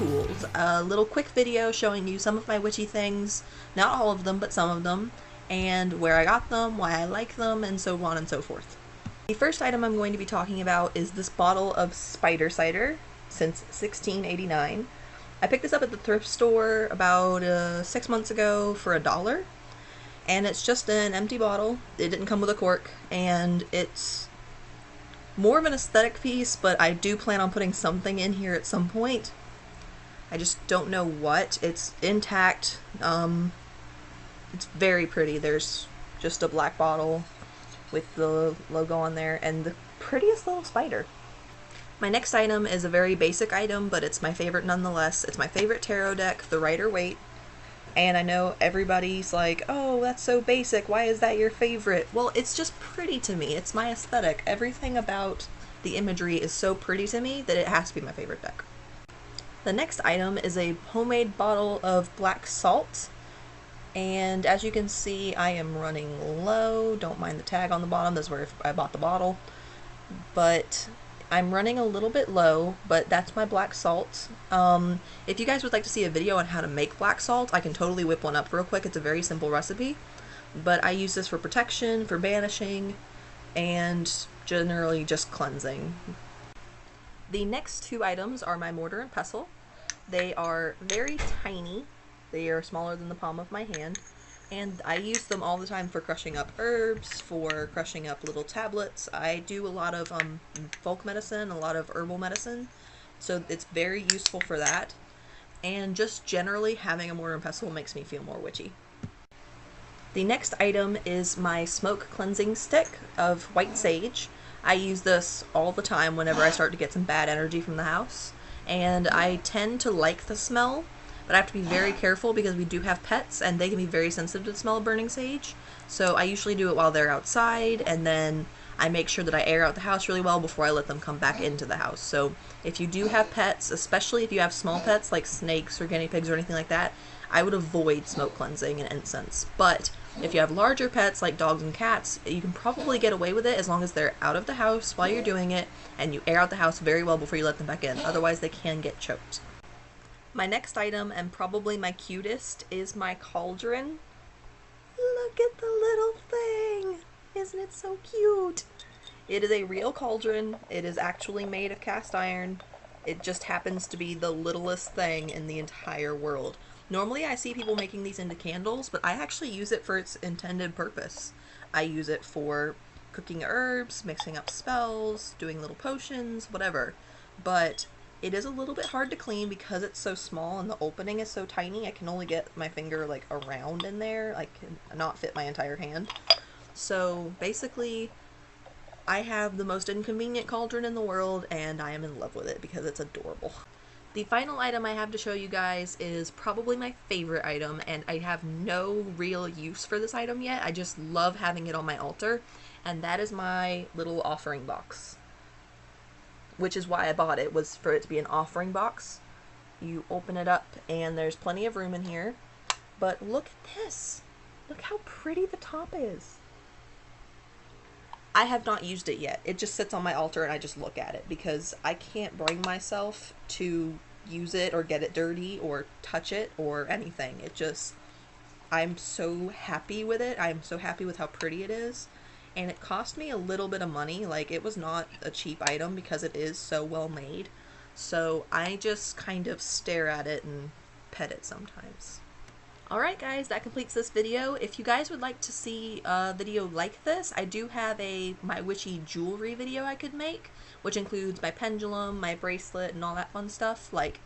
tools. A little quick video showing you some of my witchy things, not all of them, but some of them, and where I got them, why I like them, and so on and so forth. The first item I'm going to be talking about is this bottle of Spider cider, since 1689. I picked this up at the thrift store about 6 months ago for $1, and it's just an empty bottle. It didn't come with a cork, and it's more of an aesthetic piece, but I do plan on putting something in here at some point. I just don't know what. It's intact. It's very pretty. There's just a black bottle with the logo on there and the prettiest little spider. My next item is a very basic item, but it's my favorite nonetheless. It's my favorite tarot deck, the Rider-Waite. And I know everybody's like, oh, that's so basic, why is that your favorite? Well, it's just pretty to me. It's my aesthetic. Everything about the imagery is so pretty to me that it has to be my favorite deck. The next item is a homemade bottle of black salt. And as you can see, I am running low. Don't mind the tag on the bottom. That's where I bought the bottle. But I'm running a little bit low, but that's my black salt. If you guys would like to see a video on how to make black salt, I can totally whip one up real quick. It's a very simple recipe, but I use this for protection, for banishing, and generally just cleansing. The next two items are my mortar and pestle. They are very tiny. They are smaller than the palm of my hand. And I use them all the time for crushing up herbs, for crushing up little tablets. I do a lot of folk medicine, a lot of herbal medicine, so it's very useful for that. And just generally having a mortar and pestle makes me feel more witchy. The next item is my smoke cleansing stick of white sage. I use this all the time whenever I start to get some bad energy from the house, and I tend to like the smell. But I have to be very careful because we do have pets and they can be very sensitive to the smell of burning sage. So I usually do it while they're outside, and then I make sure that I air out the house really well before I let them come back into the house. So if you do have pets, especially if you have small pets like snakes or guinea pigs or anything like that, I would avoid smoke cleansing and incense. But if you have larger pets like dogs and cats, you can probably get away with it as long as they're out of the house while you're doing it and you air out the house very well before you let them back in. Otherwise they can get choked. My next item, and probably my cutest, is my cauldron. Look at the little thing! Isn't it so cute? It is a real cauldron. It is actually made of cast iron. It just happens to be the littlest thing in the entire world. Normally I see people making these into candles, but I actually use it for its intended purpose. I use it for cooking herbs, mixing up spells, doing little potions, whatever. But it is a little bit hard to clean because it's so small and the opening is so tiny. I can only get my finger like around in there. I can not fit my entire hand. So basically, I have the most inconvenient cauldron in the world and I am in love with it because it's adorable. The final item I have to show you guys is probably my favorite item, and I have no real use for this item yet. I just love having it on my altar, and that is my little offering box. Which is why I bought it, was for it to be an offering box. You open it up and there's plenty of room in here. But look at this. Look how pretty the top is. I have not used it yet. It just sits on my altar and I just look at it because I can't bring myself to use it or get it dirty or touch it or anything. It just, I'm so happy with it. I'm so happy with how pretty it is. And it cost me a little bit of money. Like, it was not a cheap item because it is so well made. So I just kind of stare at it and pet it sometimes. Alright guys, that completes this video. If you guys would like to see a video like this, I do have my witchy jewelry video I could make, which includes my pendulum, my bracelet, and all that fun stuff, like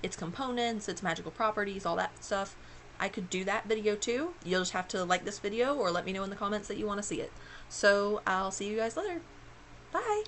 its components, its magical properties, all that stuff. I could do that video too. You'll just have to like this video or let me know in the comments that you want to see it. So I'll see you guys later. Bye!